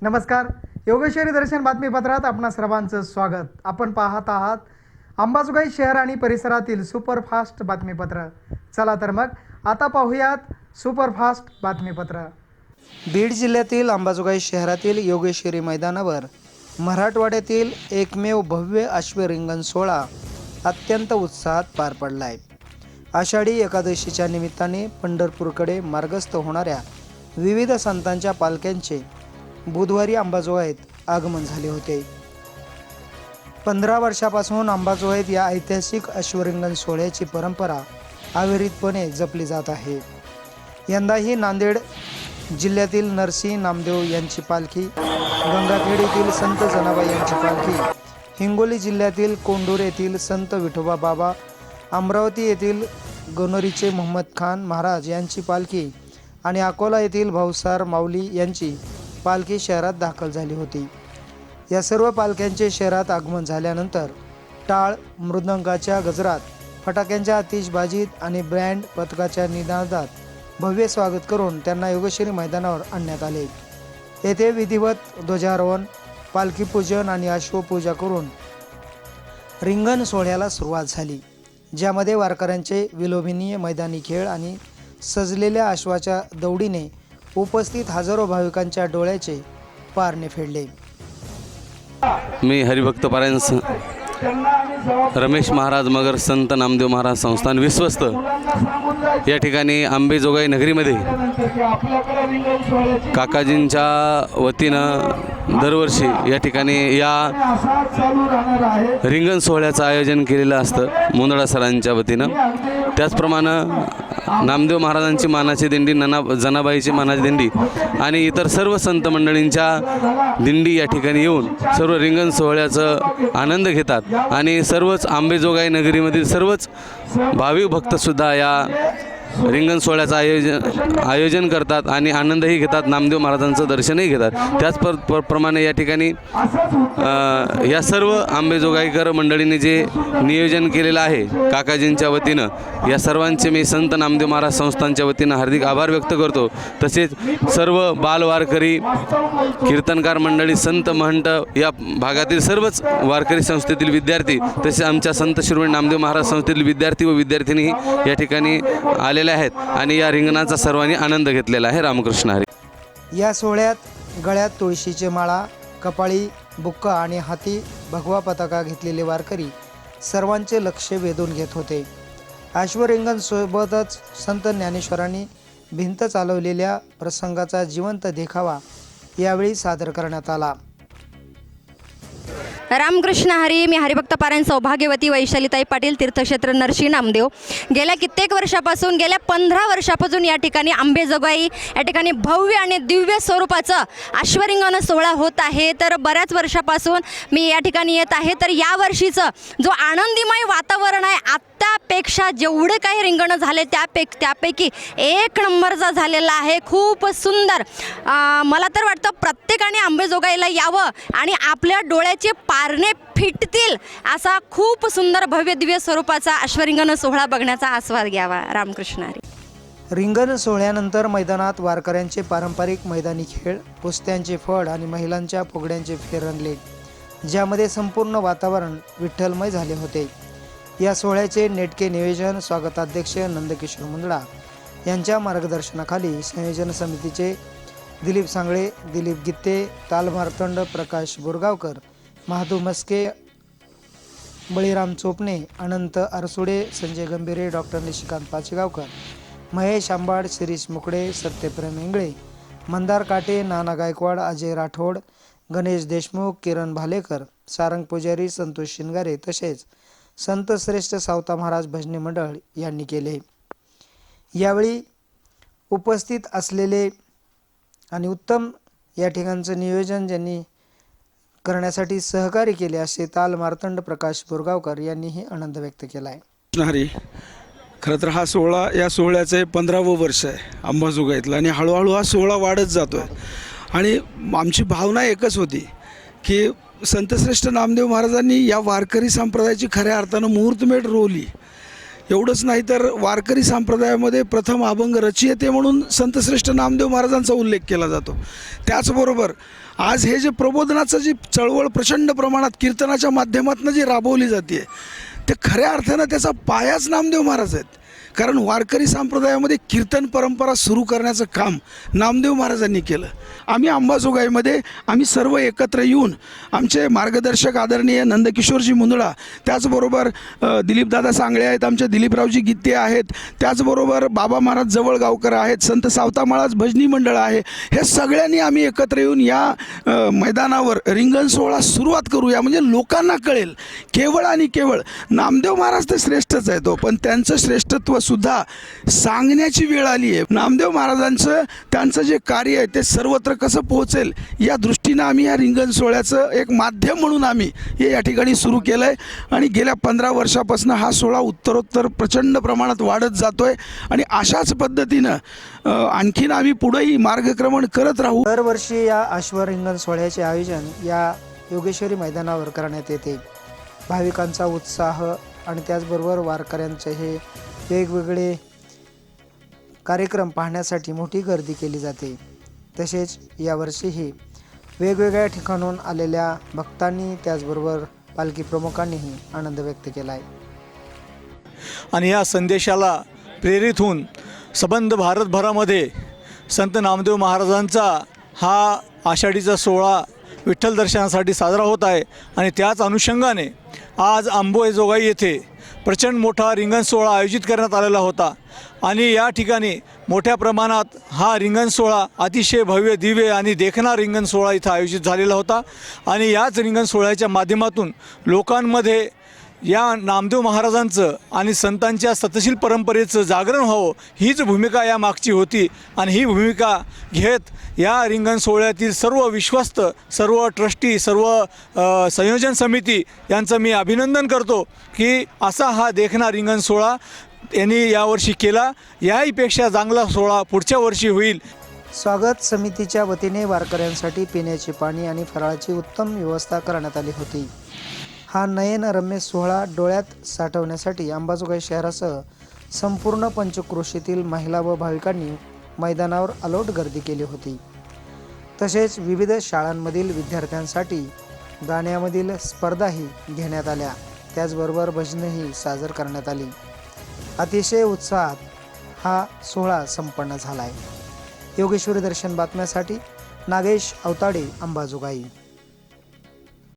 नमस्कार. योगेश्वरी दर्शन बातमीपत्रात आपणा सर्वांचं स्वागत. आपण पाहत आहात अंबाजोगाई शहर आणि परिसरातील सुपरफास्ट बातमीपत्र. चला तर मग आता पाहूयात सुपरफास्ट बातमीपत्र. बीड जिल्ह्यातील अंबाजोगाई शहरातील योगेश्वरी मैदानावर मराठवाड्यातील एकमेव भव्य अश्वरिंगण सोहळा अत्यंत उत्साहात पार पडला आहे. आषाढी एकादशीच्या निमित्ताने पंढरपूरकडे मार्गस्थ होणाऱ्या विविध संतांच्या पालख्यांचे बुधवारी अंबाजोगाईत आगमन झाले होते. 15 वर्षापासून अंबाजोगाईत या ऐतिहासिक अश्वरिंगण सोहळ्याची परंपरा अविरतपणे जपली जात आहे. यंदाही नांदेड जिल्ह्यातील नरसी नामदेव यांची पालखी, गंगाखेड येथील संत जनाबाई यांची पालखी, हिंगोली जिल्ह्यातील कोंडूर येथील संत विठोबा बाबा, अमरावती येथील गोनोरीचे मोहम्मद खान महाराज यांची पालखी आणि अकोला येथील भाऊसार माऊली यांची पालखी शहरात दाखल झाली होती. या सर्व पालख्यांचे शहरात आगमन झाल्यानंतर टाळ मृदंगाच्या गजरात, फटाक्यांच्या आतिषबाजीत आणि बँड पथकाच्या निनादात भव्य स्वागत करून त्यांना योगेश्वरी मैदानावर आणण्यात आले. येथे विधिवत ध्वजारोहण, पालखी पूजन आणि अश्वपूजा करून रिंगण सोहळ्याला सुरुवात झाली, ज्यामध्ये वारकऱ्यांचे विलोभनीय मैदानी खेळ आणि सजलेल्या अश्वाच्या दौडीने उपस्थित हजारो भाविकांच्या डोळ्याचे पारणे फेडले. मी हरिभक्त पारायण रमेश महाराज मगर संत नामदेव महाराज संस्थान विश्वस्त या ठिकाणी अंबेजोगाई नगरीमध्ये काकाजींच्या वतीनं दरवर्षी या ठिकाणी या रिंगण सोहळ्याचं आयोजन केलेलं असतं मुंदडा सरांच्या वतीनं. त्याचप्रमाणे नामदेव महाराजांची मानाची दिंडी, जनाबाईची मानाची दिंडी आणि इतर सर्व संत मंडळींच्या दिंडी या ठिकाणी येऊन सर्व रिंगण सोहळ्याचं आनंद घेतात आणि सर्वच अंबेजोगाई नगरीमधील सर्वच भाविक भक्तसुद्धा या रिंगण सोहळ्याचं आयोजन करतात आणि आनंदही घेतात, नामदेव महाराजांचं दर्शनही घेतात. त्याच प्रमाणे या ठिकाणी या सर्व अंबेजोगाईकर मंडळींनी जे नियोजन केलेलं आहे काकाजींच्या वतीनं, या सर्वांचे मी संत नामदेव महाराज संस्थांच्या वतीनं हार्दिक आभार व्यक्त करतो. तसेच सर्व बालवारकरी, कीर्तनकार मंडळी, संत महंत, या भागातील सर्वच वारकरी संस्थेतील विद्यार्थी, तसेच आमच्या संत शिरोमणी नामदेव महाराज संस्थेतील विद्यार्थी व विद्यार्थिनी या ठिकाणी आलेले आहेत आणि या रिंगणाचा सर्वांनी आनंद घेतलेला आहे. रामकृष्ण हरी. या सोहळ्यात गळ्यात तुळशीची माळा, कपाळी बुक्का आणि हाती भगवा पताका घेतलेले वारकरी सर्वांचे लक्ष वेधून घेत होते. अश्वरिंगण सोबतच संत ज्ञानेश्वरांनी भिंत चालवलेल्या प्रसंगाचा जिवंत देखावा यावेळी सादर करण्यात आला. रामकृष्ण हरी. मी हरिभक्त पारायण सौभाग्यवती वैशालीताई पाटील, तीर्थक्षेत्र नरसी नामदेव. गेल्या कित्येक वर्षापासून, गेल्या 15 वर्षापासून या ठिकाणी अंबेजोगाई या ठिकाणी भव्य आणि दिव्य स्वरूपाचं अश्वरिंगण सोहळा होत आहे. तर बऱ्याच वर्षापासून मी या ठिकाणी येत आहे. तर यावर्षीचं जो आनंदीमय वातावरण आहे, आत्तापेक्षा जेवढे काही रिंगणं झाले त्यापैकी एक नंबरचा झालेला आहे. खूप सुंदर. मला तर वाटतं प्रत्येकाने अंबेजोगाईला यावं आणि आपल्या डोळ्याचे पारणे फिटतील असा खूप सुंदर भव्य दिव्य स्वरूपाचा अश्वरिंगण सोहळा बघण्याचा आस्वाद घ्यावा. रामकृष्ण हरी. रिंगण सोहळ्यानंतर मैदानात वारकऱ्यांचे पारंपरिक मैदानी खेळ, कुस्त्यांचे फळ आणि महिलांच्या फुगड्यांचे फेर रंगले, ज्यामध्ये संपूर्ण वातावरण विठ्ठलमय झाले होते. या सोहळ्याचे नेटके नियोजन स्वागताध्यक्ष नंदकिशोर मुंदडा यांच्या मार्गदर्शनाखाली संयोजन समितीचे दिलीप सांगळे, दिलीप गित्ते, ताल मार्तंड, प्रकाश बोरगावकर, महादू मस्के, बळीराम चोपणे, अनंत अरसुडे, संजय गंभीरे, डॉक्टर निशिकांत पाचेगावकर, महेश आंबाड, शिरीष मुकडे, सत्यप्रेम इंगळे, मंदार काटे, नाना गायकवाड, अजय राठोड, गणेश देशमुख, किरण भालेकर, सारंग पुजारी, संतोष शिंगारे तसेच संत श्रेष्ठ सावता महाराज भजनी मंडळ यांनी केले. यावेळी उपस्थित असलेले आणि उत्तम या ठिकाणचं नियोजन ज्यांनी करण्यासाठी सहकार्य केले असे ताल मार्तंड प्रकाश बोरगावकर यांनीही आनंद व्यक्त केला आहे. हरी. खरं तर हा सोहळा, या सोहळ्याचं 15वं वर्ष आहे अंबाजोगाईतलं आणि हळूहळू हा सोहळा वाढत जातो आहे. आणि आमची भावना एकच होती की संतश्रेष्ठ नामदेव महाराजांनी या वारकरी संप्रदायाची खऱ्या अर्थानं मुहूर्तमेढ रोवली. एवढंच नाही तर वारकरी संप्रदायामध्ये प्रथम अभंग रचयिते म्हणून संतश्रेष्ठ नामदेव महाराजांचा उल्लेख केला जातो. त्याचबरोबर आज हे जे प्रबोधनाचं जी चळवळ प्रचंड प्रमाणात कीर्तनाच्या माध्यमातून जी राबवली जाते ते खऱ्या अर्थानं त्याचा पायाच नामदेव महाराज आहेत. कारण वारकरी संप्रदायामध्ये कीर्तन परंपरा सुरू करण्याचं काम नामदेव महाराजांनी केलं. आम्ही अंबाजोगाईमध्ये आम्ही सर्व एकत्र येऊन आमचे मार्गदर्शक आदरणीय नंदकिशोरजी मुंदडा, त्याचबरोबर दिलीपदादा सांगळे आहेत, आमचे दिलीपरावजी गीते आहेत, त्याचबरोबर बाबा महाराज जवळगावकर आहेत, संत सावता महाराज भजनी मंडळ आहे, हे सगळ्यांनी आम्ही एकत्र येऊन या मैदानावर रिंगण सोहळा सुरुवात करूया. म्हणजे लोकांना कळेल केवळ आणि केवळ नामदेव महाराज ते श्रेष्ठच आहेत, पण त्यांचं श्रेष्ठत्व सुद्धा सांगण्याची वेळ आली आहे. नामदेव महाराजांचं त्यांचं जे कार्य आहे ते सर्वत्र कसं पोहोचेल या दृष्टीनं आम्ही या रिंगण सोहळ्याचं एक माध्यम म्हणून आम्ही हे या ठिकाणी सुरू केलं आहे. आणि गेल्या 15 वर्षापासून हा सोहळा उत्तरोत्तर प्रचंड प्रमाणात वाढत जातो आहे आणि अशाच पद्धतीनं आणखीन आम्ही पुढेही मार्गक्रमण करत राहू. दरवर्षी या अश्वरिंगण सोहळ्याचे आयोजन या योगेश्वरी मैदानावर करण्यात येते. भाविकांचा उत्साह आणि त्याचबरोबर वारकऱ्यांचे हे वेगवेगळे कार्यक्रम पाहण्यासाठी मोठी गर्दी केली जाते. तसेच यावर्षीही वेगवेगळ्या ठिकाणून आलेल्या भक्तांनी त्याचबरोबर पालखी प्रमुखांनीही आनंद व्यक्त केला आहे. आणि या संदेशाला प्रेरित होऊन संबंध भारतभरामध्ये संत नामदेव महाराजांचा हा आषाढीचा सोहळा विठ्ठल दर्शनासाठी साजरा होत आहे. आणि त्याच अनुषंगाने आज अंबाजोगाई येथे प्रचंड मोठा रिंगण सोहळा आयोजित करण्यात आलेला होता. आणि या ठिकाणी मोठ्या प्रमाणात हा रिंगण सोहळा अतिशय भव्य दिव्य आणि देखणा रिंगण सोहळा इथं आयोजित झालेला होता. आणि याच रिंगण सोहळ्याच्या माध्यमातून लोकांमध्ये या नामदेव महाराजांचं आणि संतांच्या सतशील परंपरेचं जागरण व्हावं हीच भूमिका या मागची होती. आणि ही भूमिका घेत या रिंगण सोहळ्यातील सर्व विश्वस्त, सर्व ट्रस्टी, सर्व संयोजन समिती यांचं मी अभिनंदन करतो की असा हा देखणा रिंगण सोहळा यांनी यावर्षी केला. याहीपेक्षा चांगला सोहळा पुढच्या वर्षी होईल. स्वागत समितीच्या वतीने वारकऱ्यांसाठी पिण्याचे पाणी आणि फराळाची उत्तम व्यवस्था करण्यात आली होती. हा नयनरम्य सोहळा डोळ्यात साठवण्यासाठी अंबाजोगाई शहरासह संपूर्ण पंचक्रोशीतील महिला व भाविकांनी मैदानावर अलोट गर्दी केली होती. तसेच विविध शाळांमधील विद्यार्थ्यांसाठी गाण्यामधील स्पर्धाही घेण्यात आल्या. त्याचबरोबर भजनही सादर करण्यात आली. अतिशय उत्साहात हा सोहळा संपन्न झाला आहे. योगेश्वरी दर्शन बातम्यासाठी नागेश अवताडे, अंबाजोगाई.